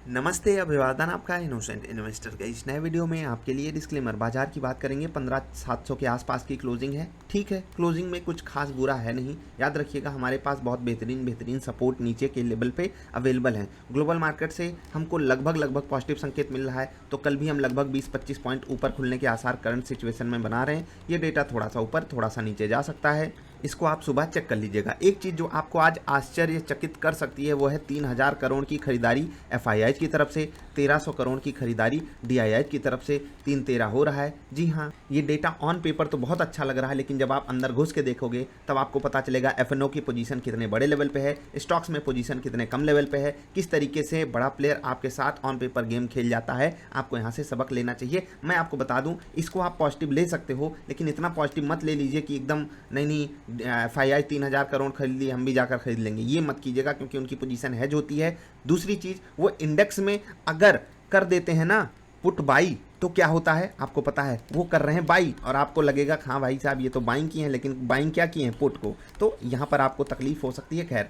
नमस्ते, अभिवादन आपका इनोसेंट इन्वेस्टर के इस नए वीडियो में आपके लिए डिस्क्लेमर। बाजार की बात करेंगे, 15,700 के आसपास की क्लोजिंग है। ठीक है, क्लोजिंग में कुछ खास बुरा है नहीं। याद रखिएगा, हमारे पास बहुत बेहतरीन सपोर्ट नीचे के लेवल पे अवेलेबल है। ग्लोबल मार्केट से हमको लगभग पॉजिटिव संकेत मिल रहा है, तो कल भी हम लगभग 20-25 पॉइंट ऊपर खुलने के आसार करंट सिचुएशन में बना रहे हैं। ये डेटा थोड़ा सा ऊपर थोड़ा सा नीचे जा सकता है, इसको आप सुबह चेक कर लीजिएगा। एक चीज़ जो आपको आज आश्चर्यचकित कर सकती है वो है 3,000 करोड़ की खरीदारी एफआईआई की तरफ से, 1,300 करोड़ की खरीदारी डीआईआई की तरफ से, 3-13 हो रहा है। जी हाँ, ये डेटा ऑन पेपर तो बहुत अच्छा लग रहा है, लेकिन जब आप अंदर घुस के देखोगे तब आपको पता चलेगा एफएनओ की पोजीशन कितने बड़े लेवल पे है, स्टॉक्स में पोजीशन कितने कम लेवल पे है, किस तरीके से बड़ा प्लेयर आपके साथ ऑन पेपर गेम खेल जाता है। आपको यहाँ से सबक लेना चाहिए। मैं आपको बता दूँ, इसको आप पॉजिटिव ले सकते हो, लेकिन इतना पॉजिटिव मत ले लीजिए कि एकदम नहीं एफआईआई 3,000 करोड़ खरीद ली, हम भी जाकर खरीद लेंगे। ये मत कीजिएगा, क्योंकि उनकी पोजीशन हेज होती है। दूसरी चीज़, वो इंडेक्स में अगर कर देते हैं ना पुट बाई, तो क्या होता है आपको पता है, वो कर रहे हैं बाई, और आपको लगेगा हाँ भाई साहब ये तो बाइंग की हैं, लेकिन बाइंग क्या की हैं, पुट को। तो यहाँ पर आपको तकलीफ हो सकती है। खैर,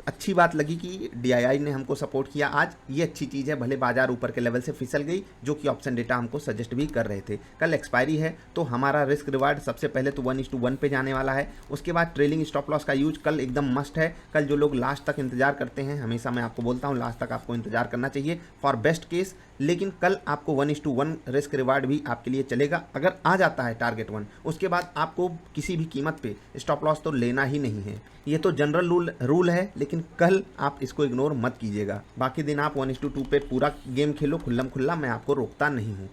अच्छी बात लगी कि डीआईआई ने हमको सपोर्ट किया आज, ये अच्छी चीज़ है। भले बाजार ऊपर के लेवल से फिसल गई, जो कि ऑप्शन डेटा हमको सजेस्ट भी कर रहे थे। कल एक्सपायरी है, तो हमारा रिस्क रिवार्ड सबसे पहले तो 1:1 पे जाने वाला है। उसके बाद ट्रेलिंग स्टॉप लॉस का यूज कल एकदम मस्ट है। कल जो लोग लास्ट तक इंतजार करते हैं, हमेशा मैं आपको बोलता हूँ लास्ट तक आपको इंतजार करना चाहिए फॉर बेस्ट केस, लेकिन कल आपको 1:1 रिस्क रिवार्ड भी आपके लिए चलेगा। अगर आ जाता है टारगेट 1, उसके बाद आपको किसी भी कीमत पे स्टॉप लॉस तो लेना ही नहीं है। ये तो जनरल रूल है, लेकिन कल आप इसको इग्नोर मत कीजिएगा। बाकी दिन आप 1:2 पे पूरा गेम खेलो खुल्लम खुल्ला, मैं आपको रोकता नहीं हूँ।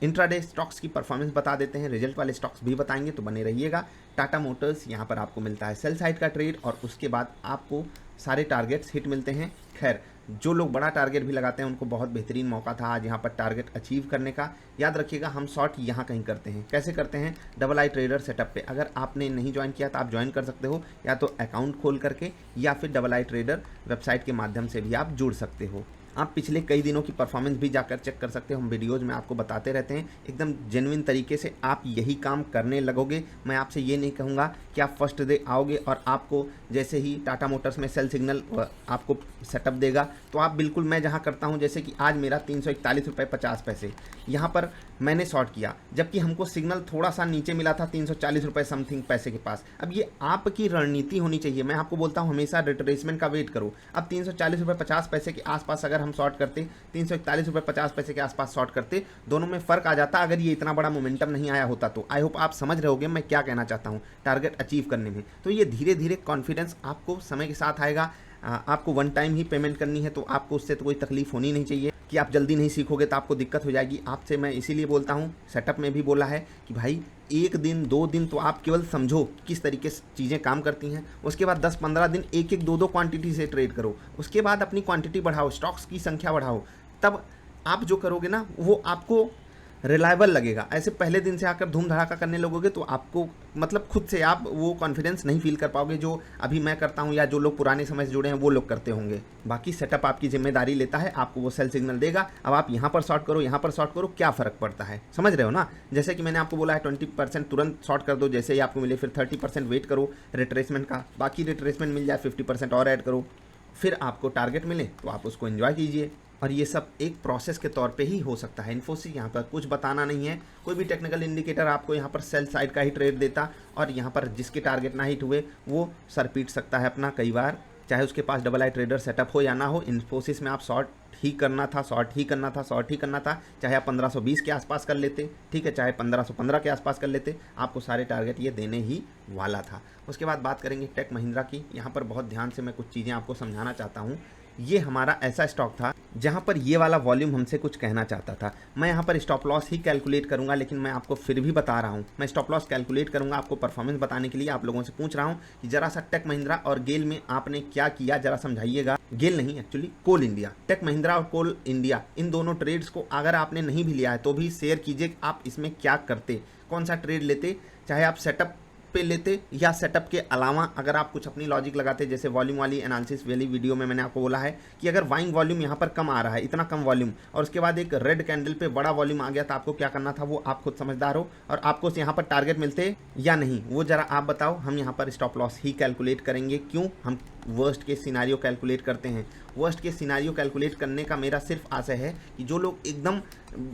इंट्राडे स्टॉक्स की परफॉर्मेंस बता देते हैं, रिजल्ट वाले स्टॉक्स भी बताएंगे, तो बने रहिएगा। टाटा मोटर्स, यहाँ पर आपको मिलता है सेल साइड का ट्रेड, और उसके बाद आपको सारे टारगेट्स हिट मिलते हैं। खैर, जो लोग बड़ा टारगेट भी लगाते हैं उनको बहुत बेहतरीन मौका था आज यहाँ पर टारगेट अचीव करने का। याद रखिएगा, हम शॉर्ट यहाँ कहीं करते हैं। कैसे करते हैं? डबल आई ट्रेडर सेटअप पे। अगर आपने नहीं ज्वाइन किया तो आप ज्वाइन कर सकते हो, या तो अकाउंट खोल करके, या फिर डबल आई ट्रेडर वेबसाइट के माध्यम से भी आप जुड़ सकते हो। आप पिछले कई दिनों की परफॉर्मेंस भी जाकर चेक कर सकते हो, हम वीडियोज़ में आपको बताते रहते हैं। एकदम जेन्युइन तरीके से आप यही काम करने लगोगे। मैं आपसे ये नहीं कहूँगा कि आप फर्स्ट डे आओगे और आपको जैसे ही टाटा मोटर्स में सेल सिग्नल आपको सेटअप देगा तो आप बिल्कुल, मैं जहाँ करता हूँ, जैसे कि आज मेरा 341 रुपये 50 पैसे यहाँ पर मैंने शॉर्ट किया, जबकि हमको सिग्नल थोड़ा सा नीचे मिला था 340 रुपये समथिंग पैसे के पास। अब ये आपकी रणनीति होनी चाहिए। मैं आपको बोलता हूँ हमेशा रिट्रेसमेंट का वेट करो। अब 340 रुपये 50 पैसे के आसपास अगर हम शॉर्ट करते, 341 रुपये 50 पैसे के आसपास शॉर्ट करते, दोनों में फ़र्क आ जाता अगर ये इतना बड़ा मोमेंटम नहीं आया होता तो। आई होप आप समझ रहे होगे मैं क्या कहना चाहता हूँ टारगेट अचीव करने में। तो ये धीरे धीरे कॉन्फिडेंस आपको समय के साथ आएगा। आपको वन टाइम ही पेमेंट करनी है, तो आपको उससे तो कोई तकलीफ होनी नहीं चाहिए कि आप जल्दी नहीं सीखोगे तो आपको दिक्कत हो जाएगी। आपसे मैं इसीलिए बोलता हूँ, सेटअप में भी बोला है कि भाई 1 दिन 2 दिन तो आप केवल समझो किस तरीके से चीज़ें काम करती हैं। उसके बाद 10-15 दिन 1-1 2-2 क्वांटिटी से ट्रेड करो। उसके बाद अपनी क्वांटिटी बढ़ाओ, स्टॉक्स की संख्या बढ़ाओ। तब आप जो करोगे ना वो आपको रिलायबल लगेगा। ऐसे पहले दिन से आकर धूम धड़ाका करने लगोगे तो आपको मतलब खुद से आप वो कॉन्फिडेंस नहीं फील कर पाओगे जो अभी मैं करता हूँ, या जो लोग पुराने समय से जुड़े हैं वो लोग करते होंगे। बाकी सेटअप आपकी जिम्मेदारी लेता है, आपको वो सेल सिग्नल देगा। अब आप यहाँ पर शॉर्ट करो, यहाँ पर शॉर्ट करो, क्या फ़र्क पड़ता है? समझ रहे हो ना? जैसे कि मैंने आपको बोला है 20% तुरंत शॉर्ट कर दो, जैसे ही आपको मिले, फिर 30% वेट करो रिट्रेसमेंट का, बाकी रिट्रेसमेंट मिल जाए 50% और ऐड करो, फिर आपको टारगेट मिले तो आप उसको एंजॉय कीजिए। और ये सब एक प्रोसेस के तौर पे ही हो सकता है। इन्फोसिस यहाँ पर कुछ बताना नहीं है। कोई भी टेक्निकल इंडिकेटर आपको यहाँ पर सेल साइड का ही ट्रेड देता, और यहाँ पर जिसके टारगेट ना हिट हुए वो सर पीट सकता है अपना कई बार, चाहे उसके पास डबल आई ट्रेडर सेटअप हो या ना हो। इन्फोसिस में आप शॉर्ट ही करना था, चाहे आप 1520 के आसपास कर लेते, ठीक है, चाहे 1515 के आसपास कर लेते, आपको सारे टारगेट ये देने ही वाला था। उसके बाद बात करेंगे टेक महिंद्रा की। यहाँ पर बहुत ध्यान से मैं कुछ चीज़ें आपको समझाना चाहता हूँ। ये हमारा ऐसा स्टॉक था जहाँ पर ये वाला वॉल्यूम हमसे कुछ कहना चाहता था। मैं यहाँ पर स्टॉप लॉस ही कैलकुलेट करूँगा, लेकिन मैं आपको फिर भी बता रहा हूँ, मैं स्टॉप लॉस कैलकुलेट करूँगा आपको परफॉर्मेंस बताने के लिए। आप लोगों से पूछ रहा हूँ कि जरा सा टेक महिंद्रा और गेल में आपने क्या किया, जरा समझाइएगा। गेल नहीं, एक्चुअली कोल इंडिया। टेक महिंद्रा और कोल इंडिया, इन दोनों ट्रेड्स को अगर आपने नहीं भी लिया है तो भी शेयर कीजिए आप इसमें क्या करते, कौन सा ट्रेड लेते। चाहे आप सेटअप पे लेते या सेटअप के अलावा अगर आप कुछ अपनी लॉजिक लगाते, जैसे वॉल्यूम वाली एनालिसिस वाली वीडियो में मैंने आपको बोला है कि अगर बाइंग वॉल्यूम यहाँ पर कम आ रहा है, इतना कम वॉल्यूम, और उसके बाद एक रेड कैंडल पे बड़ा वॉल्यूम आ गया, तो आपको क्या करना था वो आप खुद समझदार हो, और आपको यहाँ पर टारगेट मिलते या नहीं वो जरा आप बताओ। हम यहाँ पर स्टॉप लॉस ही कैलकुलेट करेंगे। क्यों? हम वर्स्ट के सिनारियो कैलकुलेट करते हैं। वर्स्ट के सिनारियो कैलकुलेट करने का मेरा सिर्फ आशय है कि जो लोग एकदम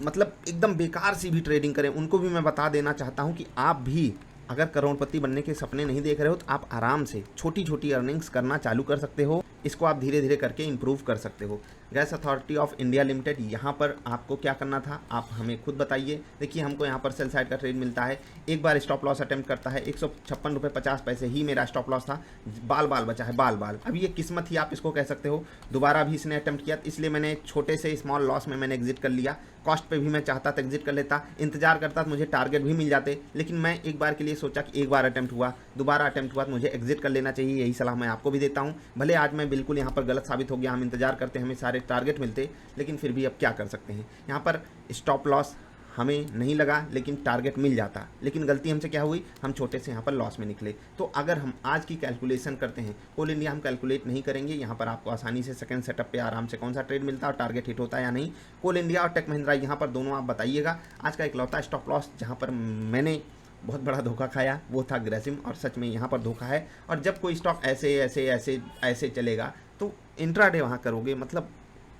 मतलब एकदम बेकार सी भी ट्रेडिंग करें, उनको भी मैं बता देना चाहता हूं कि आप भी अगर करोड़पति बनने के सपने नहीं देख रहे हो तो आप आराम से छोटी छोटी अर्निंग्स करना चालू कर सकते हो। इसको आप धीरे धीरे करके इंप्रूव कर सकते हो। Gas authority of India limited, यहाँ पर आपको क्या करना था आप हमें खुद बताइए। देखिए हमको यहाँ पर सेल साइड का ट्रेड मिलता है, एक बार स्टॉप लॉस अटेम्प्ट करता है, 156 रुपये 50 पैसे ही मेरा स्टॉप लॉस था, बाल बाल बचा है, बाल बाल। अब ये किस्मत ही आप इसको कह सकते हो। दोबारा भी इसने अटेम्प्ट किया, इसलिए मैंने छोटे से स्मॉल लॉस में मैंने एग्जिट कर लिया। कॉस्ट पे भी मैं चाहता था एग्जिट कर लेता, इंतजार करता तो मुझे टारगेट भी मिल जाते, लेकिन मैं एक बार के लिए सोचा कि एक बार अटेम्प्ट हुआ, दोबारा अटेम्प्ट हुआ तो मुझे एग्जिट कर लेना चाहिए। यही सलाह मैं आपको भी देता हूँ। भले आज मैं बिल्कुल यहाँ पर गलत साबित हो गया, हम इंतजार करते हमें सारे टारगेट मिलते, लेकिन फिर भी अब क्या कर सकते हैं। यहाँ पर स्टॉप लॉस हमें नहीं लगा लेकिन टारगेट मिल जाता, लेकिन गलती हमसे क्या हुई, हम छोटे से यहाँ पर लॉस में निकले। तो अगर हम आज की कैलकुलेशन करते हैं, कोल इंडिया हम कैलकुलेट नहीं करेंगे। यहाँ पर आपको आसानी से सेकंड सेटअप पे आराम से कौन सा ट्रेड मिलता है और टारगेट हिट होता है या नहीं। कोल इंडिया और टेक महिंद्रा यहाँ पर दोनों आप बताइएगा। आज का इकलौता स्टॉप लॉस जहाँ पर मैंने बहुत बड़ा धोखा खाया वो था ग्रेसिम, और सच में यहाँ पर धोखा है। और जब कोई स्टॉक ऐसे ऐसे ऐसे ऐसे चलेगा तो इंट्राडे वहाँ करोगे, मतलब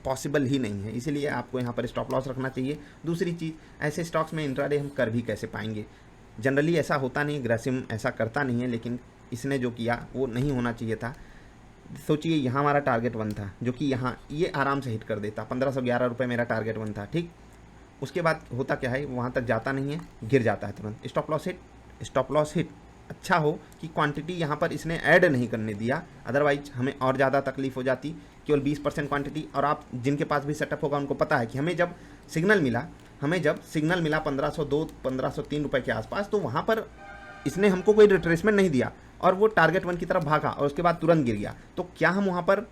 पॉसिबल ही नहीं है। इसीलिए आपको यहाँ पर स्टॉप लॉस रखना चाहिए। दूसरी चीज़, ऐसे स्टॉक्स में इंट्राडे हम कर भी कैसे पाएंगे। जनरली ऐसा होता नहीं, ग्रेसिम ऐसा करता नहीं है, लेकिन इसने जो किया वो नहीं होना चाहिए था। सोचिए यहाँ हमारा टारगेट 1 था, जो कि यहाँ ये आराम से हिट कर देता। 1511 रुपये मेरा टारगेट 1 था, ठीक। उसके बाद होता क्या है, वहाँ तक जाता नहीं है, गिर जाता है तुरंत। Stop loss hit, stop loss hit. अच्छा हो कि क्वांटिटी यहाँ पर इसने ऐड नहीं करने दिया, अदरवाइज हमें और ज़्यादा तकलीफ हो जाती। केवल 20% क्वांटिटी, और आप जिनके पास भी सेटअप होगा उनको पता है कि हमें जब सिग्नल मिला 1502 1503 रुपये के आसपास, तो वहाँ पर इसने हमको कोई रिट्रेसमेंट नहीं दिया और वो टारगेट 1 की तरफ भागा और उसके बाद तुरंत गिर गया। तो क्या हम वहाँ पर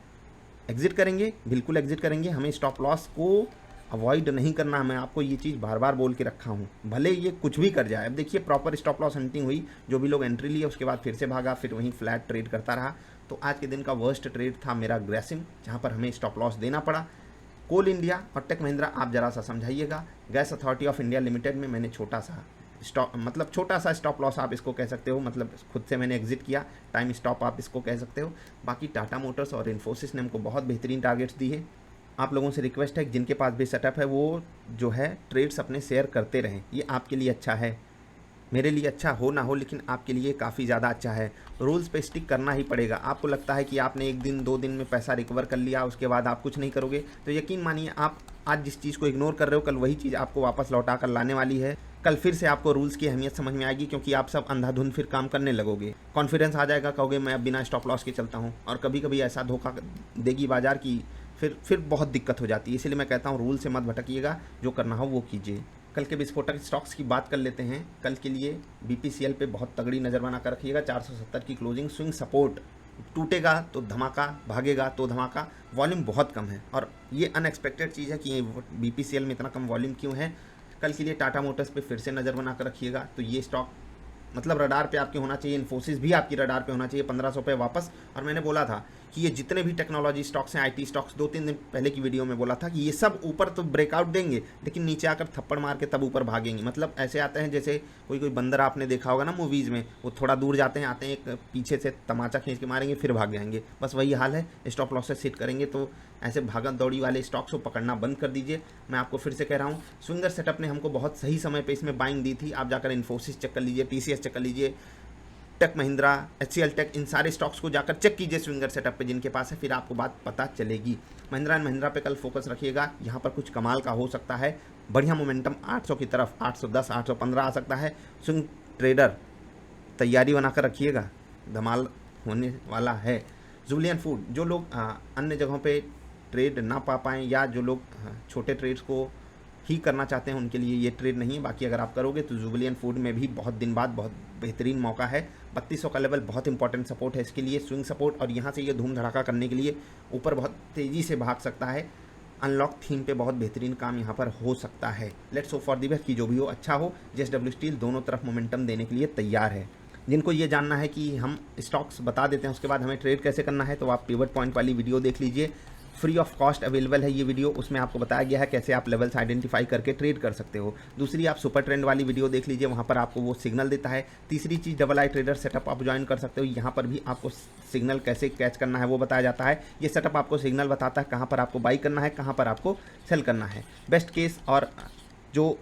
एग्जिट करेंगे? बिल्कुल एग्जिट करेंगे। हमें स्टॉप लॉस को अवॉइड नहीं करना है। मैं आपको ये चीज़ बार बार बोल के रखा हूँ, भले ये कुछ भी कर जाए। अब देखिए प्रॉपर स्टॉप लॉस हंटिंग हुई, जो भी लोग एंट्री लिए उसके बाद फिर से भागा, फिर वहीं फ्लैट ट्रेड करता रहा। तो आज के दिन का वर्स्ट ट्रेड था मेरा ग्रेसिम, जहाँ पर हमें स्टॉप लॉस देना पड़ा। कोल इंडिया और टेक महिंद्रा आप जरा सा समझाइएगा। Gas authority of India limited में मैंने छोटा सा स्टॉप लॉस आप इसको कह सकते हो, मतलब खुद से मैंने एग्जिट किया, टाइम स्टॉप आप इसको कह सकते हो। बाकी टाटा मोटर्स और इन्फोसिस ने हमको बहुत बेहतरीन टारगेट्स दी है। आप लोगों से रिक्वेस्ट है कि जिनके पास भी सेटअप है वो जो है ट्रेड्स अपने शेयर करते रहें। ये आपके लिए अच्छा है, मेरे लिए अच्छा हो ना हो, लेकिन आपके लिए काफ़ी ज़्यादा अच्छा है। रूल्स पे स्टिक करना ही पड़ेगा। आपको लगता है कि आपने 1 दिन 2 दिन में पैसा रिकवर कर लिया, उसके बाद आप कुछ नहीं करोगे, तो यकीन मानिए आप आज जिस चीज़ को इग्नोर कर रहे हो, कल वही चीज़ आपको वापस लौटा कर लाने वाली है। कल फिर से आपको रूल्स की अहमियत समझ में आएगी, क्योंकि आप सब अंधाधुंध फिर काम करने लगोगे। कॉन्फिडेंस आ जाएगा, कहोगे मैं अब बिना स्टॉप लॉस के चलता हूँ, और कभी कभी ऐसा धोखा देगी बाजार की फिर बहुत दिक्कत हो जाती है। इसलिए मैं कहता हूँ रूल से मत भटकिएगा, जो करना हो वो कीजिए। कल के विस्फोटक स्टॉक्स की बात कर लेते हैं। कल के लिए BPCL पे बहुत तगड़ी नज़र बना कर रखिएगा। 470 की क्लोजिंग, स्विंग सपोर्ट, टूटेगा तो धमाका, भागेगा तो धमाका। वॉल्यूम बहुत कम है और ये अनएक्सपेक्टेड चीज़ है कि ये BPCL में इतना कम वॉल्यूम क्यों है। कल के लिए टाटा मोटर्स पे फिर से नज़र बना कर रखिएगा। तो ये स्टॉक मतलब रडार पे आपके होना चाहिए। इन्फोसिस भी आपकी रडार पे होना चाहिए। 1500 पे वापस। और मैंने बोला था कि ये जितने भी टेक्नोलॉजी स्टॉक्स हैं, IT स्टॉक्स, 2-3 दिन पहले की वीडियो में बोला था कि ये सब ऊपर तो ब्रेकआउट देंगे, लेकिन नीचे आकर थप्पड़ मार के तब ऊपर भागेंगे। मतलब ऐसे आते हैं जैसे कोई बंदर आपने देखा होगा ना मूवीज़ में, वो थोड़ा दूर जाते हैं, आते हैं, एक पीछे से तमाचा खींच के मारेंगे, फिर भाग जाएंगे। बस वही हाल है। स्टॉप लॉस से सेट करेंगे तो ऐसे भागम दौड़ी वाले स्टॉक्स को पकड़ना बंद कर दीजिए। मैं आपको फिर से कह रहा हूँ, स्विंगर सेटअप ने हमको बहुत सही समय पे इसमें बाइंग दी थी। आप जाकर इन्फोसिस चेक कर लीजिए, TCS चेक कर लीजिए, टेक महिंद्रा, HCL टेक, इन सारे स्टॉक्स को जाकर चेक कीजिए स्विंगर सेटअप पे जिनके पास है, फिर आपको बात पता चलेगी। महिंद्रा एंड महिंद्रा पे कल फोकस रखिएगा। यहाँ पर कुछ कमाल का हो सकता है, बढ़िया मोमेंटम 800 की तरफ, 810 815 आ सकता है। स्विंग ट्रेडर तैयारी बनाकर रखिएगा, धमाल होने वाला है। जुबिलियन फूड, जो लोग अन्य जगहों पे ट्रेड ना पा पाएँ या जो लोग छोटे ट्रेड्स को ही करना चाहते हैं, उनके लिए ये ट्रेड नहीं है। बाकी अगर आप करोगे तो जुबिलियन फूड में भी बहुत दिन बाद बहुत बेहतरीन मौका है। 3200 का लेवल बहुत इंपॉर्टेंट सपोर्ट है इसके लिए, स्विंग सपोर्ट, और यहाँ से ये धूम धड़ाका करने के लिए ऊपर बहुत तेज़ी से भाग सकता है। अनलॉक थीम पे बहुत बेहतरीन काम यहाँ पर हो सकता है। Let's hope for the best कि जो भी हो अच्छा हो। JSW स्टील दोनों तरफ मोमेंटम देने के लिए तैयार है। जिनको ये जानना है कि हम स्टॉक्स बता देते हैं उसके बाद हमें ट्रेड कैसे करना है, तो आप पिवट पॉइंट वाली वीडियो देख लीजिए, फ्री ऑफ कॉस्ट अवेलेबल है ये वीडियो। उसमें आपको बताया गया है कैसे आप लेवल्स आइडेंटिफाई करके ट्रेड कर सकते हो। दूसरी आप सुपर ट्रेंड वाली वीडियो देख लीजिए, वहाँ पर आपको वो सिग्नल देता है। तीसरी चीज़ डबल आई ट्रेडर सेटअप आप ज्वाइन कर सकते हो, यहाँ पर भी आपको सिग्नल कैसे कैच करना है वो बताया जाता है। ये सेटअप आपको सिग्नल बताता है कहाँ पर आपको बाई करना है, कहाँ पर आपको सेल करना है। बेस्ट केस और जो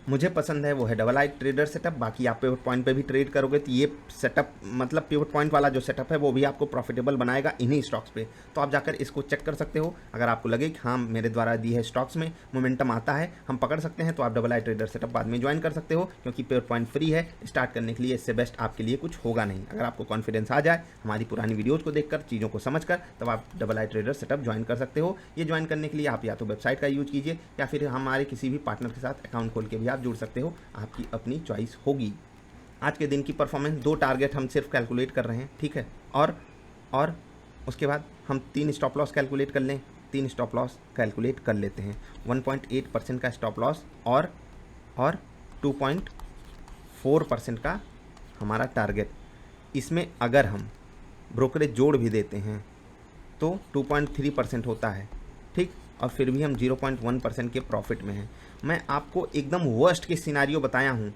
मुझे पसंद है वो है डबल आई ट्रेडर सेटअप। बाकी आप पिवट पॉइंट पे भी ट्रेड करोगे तो ये सेटअप मतलब पिवट पॉइंट वाला जो सेटअप है वो भी आपको प्रॉफिटेबल बनाएगा इन्हीं स्टॉक्स पे। तो आप जाकर इसको चेक कर सकते हो। अगर आपको लगे कि हाँ मेरे द्वारा दी है स्टॉक्स में मोमेंटम आता है, हम पकड़ सकते हैं, तो आप डबल आई ट्रेडर सेटअप बाद में ज्वाइन कर सकते हो, क्योंकि पिवट पॉइंट फ्री है। स्टार्ट करने के लिए इससे बेस्ट आपके लिए कुछ होगा नहीं। अगर आपको कॉन्फिडेंस आ जाए हमारी पुरानी वीडियोज़ को देखकर, चीज़ों को समझकर, तब आप डबल आई ट्रेडर सेटअप ज्वाइन कर सकते हो। ये ज्वाइन करने के लिए आप या तो वेबसाइट का यूज कीजिए या फिर हमारे किसी भी पार्टनर के साथ अकाउंट खोल के भी आप जुड़ सकते हो, आपकी अपनी चॉइस होगी। आज के दिन की परफॉर्मेंस 2 टारगेट हम सिर्फ कैलकुलेट कर रहे हैं, ठीक है, और उसके बाद हम 3 स्टॉप लॉस कैलकुलेट कर लें। 3 स्टॉप लॉस कैलकुलेट कर लेते हैं। 1.8% का स्टॉप लॉस और 2.4% का हमारा टारगेट। इसमें अगर हम ब्रोकरेज जोड़ भी देते हैं तो 2.3% होता है, ठीक, और फिर भी हम 0.1% के प्रॉफिट में हैं। मैं आपको एकदम वर्स्ट के सिनारियो बताया हूँ,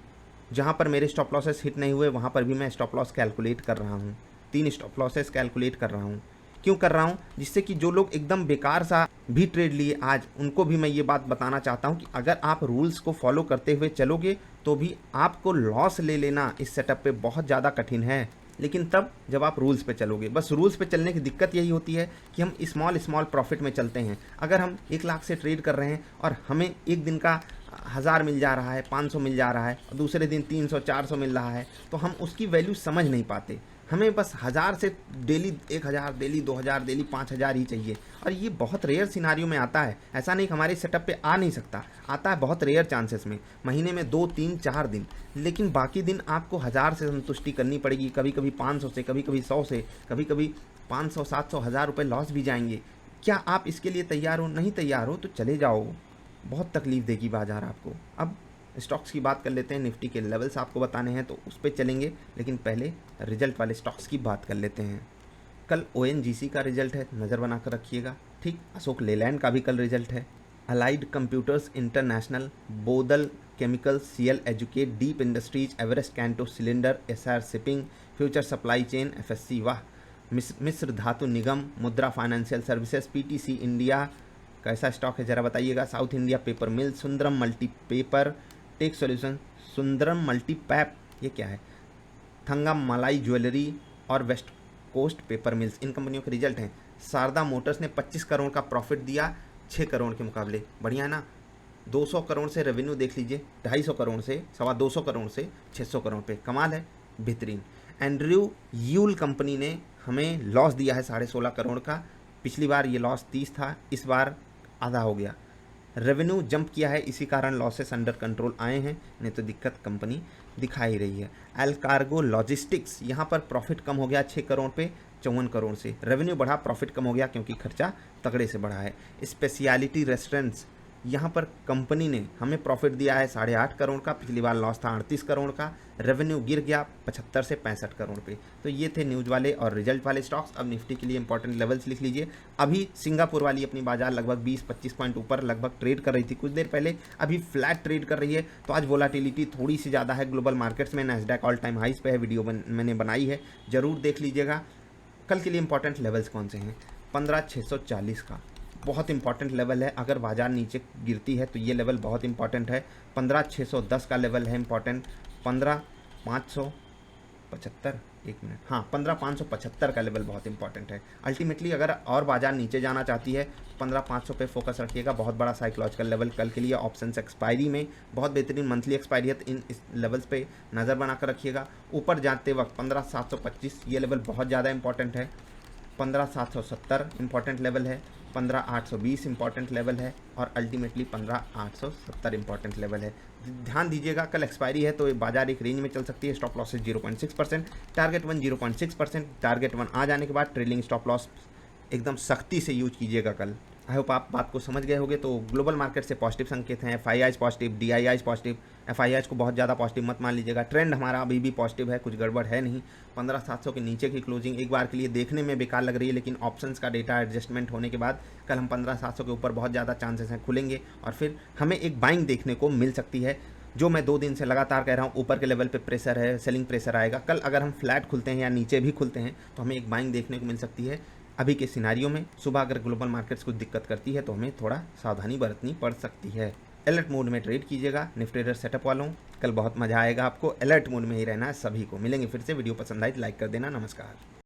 जहाँ पर मेरे स्टॉप लॉसेस हिट नहीं हुए वहाँ पर भी मैं स्टॉप लॉस कैलकुलेट कर रहा हूँ। 3 स्टॉप लॉसेस कैलकुलेट कर रहा हूँ। क्यों कर रहा हूँ? जिससे कि जो लोग एकदम बेकार सा भी ट्रेड लिए आज, उनको भी मैं ये बात बताना चाहता हूँ कि अगर आप रूल्स को फॉलो करते हुए चलोगे तो भी आपको लॉस ले लेना इस सेटअप पे बहुत ज़्यादा कठिन है, लेकिन तब जब आप रूल्स पे चलोगे। बस रूल्स पे चलने की दिक्कत यही होती है कि हम स्मॉल प्रॉफिट में चलते हैं। अगर हम 1 लाख से ट्रेड कर रहे हैं और हमें एक दिन का 1000 मिल जा रहा है, 500 मिल जा रहा है, और दूसरे दिन 300 400 मिल रहा है, तो हम उसकी वैल्यू समझ नहीं पाते। हमें बस 1000 से डेली 1000, डेली 2000, डेली 5000 ही चाहिए। और ये बहुत रेयर सिनारियो में आता है। ऐसा नहीं कि हमारे सेटअप पे आ नहीं सकता, आता है बहुत रेयर चांसेस में, महीने में 2 3 4 दिन। लेकिन बाकी दिन आपको 1000 से संतुष्टि करनी पड़ेगी, कभी कभी 500 से, कभी कभी 100 से, कभी कभी 500 700 1000 रुपये लॉस भी जाएंगे। क्या आप इसके लिए तैयार हो? नहीं तैयार हो तो चले जाओ, बहुत तकलीफ देगी बाजार आपको। अब स्टॉक्स की बात कर लेते हैं। निफ्टी के लेवल्स आपको बताने हैं तो उस पर चलेंगे, लेकिन पहले रिजल्ट वाले स्टॉक्स की बात कर लेते हैं। कल ONGC का रिजल्ट है, नज़र बना कर रखिएगा, ठीक। अशोक लेलैंड का भी कल रिजल्ट है। Allied Computers International, Bodal Chemicals, CL Educate, Deep Industries, Everest Kanto Cylinder, SR Shipping, Future Supply Chain, FSC वाह, Mishra Dhatu Nigam, Mudra Financial Services, PTC India कैसा स्टॉक है ज़रा बताइएगा, South India Paper Mill, Sundaram Multi Paper, Tech Solution, Sundaram Multipap, ये क्या है, Thangamayil jewellery और West Coast Paper Mills, इन कंपनियों के रिजल्ट हैं। शारदा मोटर्स ने 25 करोड़ का प्रॉफिट दिया 6 करोड़ के मुकाबले, बढ़िया है ना। 200 करोड़ से रेवेन्यू देख लीजिए, 250 करोड़ से 225 करोड़ से 600 करोड़ पे, कमाल है, बेहतरीन। एंड्रयू यूल कंपनी ने हमें लॉस दिया है 16.5 करोड़ का। पिछली बार ये लॉस 30 था, इस बार आधा हो गया। रेवेन्यू जंप किया है, इसी कारण लॉसेस अंडर कंट्रोल आए हैं, नहीं तो दिक्कत कंपनी दिखा ही रही है। एल कार्गो लॉजिस्टिक्स, यहाँ पर प्रॉफिट कम हो गया 6 करोड़ पे 54 करोड़ से, रेवेन्यू बढ़ा, प्रॉफिट कम हो गया क्योंकि खर्चा तगड़े से बढ़ा है। स्पेशलिटी रेस्टोरेंट्स, यहाँ पर कंपनी ने हमें प्रॉफिट दिया है 8.5 करोड़ का, पिछली बार लॉस था 38 करोड़ का, रेवेन्यू गिर गया 75 से 65 करोड़ पे। तो ये थे न्यूज़ वाले और रिजल्ट वाले स्टॉक्स। अब निफ्टी के लिए इंपॉर्टेंट लेवल्स लिख लीजिए। अभी सिंगापुर वाली अपनी बाजार लगभग 20-25 पॉइंट ऊपर लगभग ट्रेड कर रही थी कुछ देर पहले, अभी फ्लैट ट्रेड कर रही है। तो आज वोलाटिलिटी थोड़ी सी ज़्यादा है ग्लोबल मार्केट्स में। नैस्डैक ऑल टाइम हाइस पे है, वीडियो मैंने बनाई है, ज़रूर देख लीजिएगा। कल के लिए इंपॉर्टेंट लेवल्स कौन से हैं? 15,640 का बहुत इंपॉर्टेंट लेवल है। अगर बाजार नीचे गिरती है तो ये लेवल बहुत इंपॉर्टेंट है। 15,610 का लेवल है इंपॉर्टेंट। 15,575, एक मिनट, हाँ 15,575 का लेवल बहुत इंपॉर्टेंट है। अल्टीमेटली अगर और बाजार नीचे जाना चाहती है 15,500 पे फोकस रखिएगा, बहुत बड़ा साइकोलॉजिकल लेवल कल के लिए। ऑप्शंस एक्सपायरी में बहुत बेहतरीन मंथली एक्सपायरी है, तो इन इस लेवल्स पे नज़र बना कर रखिएगा। ऊपर जाते वक्त 15,725 ये लेवल बहुत ज़्यादा इंपॉर्टेंट है। 15,770 इंपॉर्टेंट लेवल है। 15,820 इंपॉर्टेंट लेवल है और अल्टीमेटली 15,870 इंपॉर्टेंट लेवल है। ध्यान दीजिएगा, कल एक्सपायरी है तो बाजार एक रेंज में चल सकती है। स्टॉप लॉसेज 0.6%, टारगेट 1 0.6%, टारगेट 1 आ जाने के बाद ट्रेलिंग स्टॉप लॉस एकदम सख्ती से यूज कीजिएगा कल। आई होप आप बात को समझ गए होंगे। तो ग्लोबल मार्केट से पॉजिटिव संकेत हैं, FIIs positive, DIIs positive. FIIs को बहुत ज़्यादा पॉजिटिव मत मान लीजिएगा, ट्रेंड हमारा अभी भी पॉजिटिव है, कुछ गड़बड़ है नहीं। 15,700 के नीचे की क्लोजिंग एक बार के लिए देखने में बेकार लग रही है, लेकिन ऑप्शंस का डेटा एडजस्टमेंट होने के बाद कल हम 15,700 के ऊपर बहुत ज़्यादा चांसेस हैं खुलेंगे और फिर हमें एक बाइंग देखने को मिल सकती है। जो मैं 2 दिन से लगातार कह रहा हूँ, ऊपर के लेवल पे प्रेशर है, सेलिंग प्रेशर आएगा। कल अगर हम फ्लैट खुलते हैं या नीचे भी खुलते हैं तो हमें एक बाइंग देखने को मिल सकती है। अभी के सिनारियो में सुबह अगर ग्लोबल मार्केट्स कुछ दिक्कत करती है तो हमें थोड़ा सावधानी बरतनी पड़ सकती है। अलर्ट मोड में ट्रेड कीजिएगा निफ्टी ट्रेडर सेटअप वालों। कल बहुत मजा आएगा आपको, अलर्ट मोड में ही रहना है सभी को। मिलेंगे फिर से, वीडियो पसंद आई तो लाइक कर देना। नमस्कार।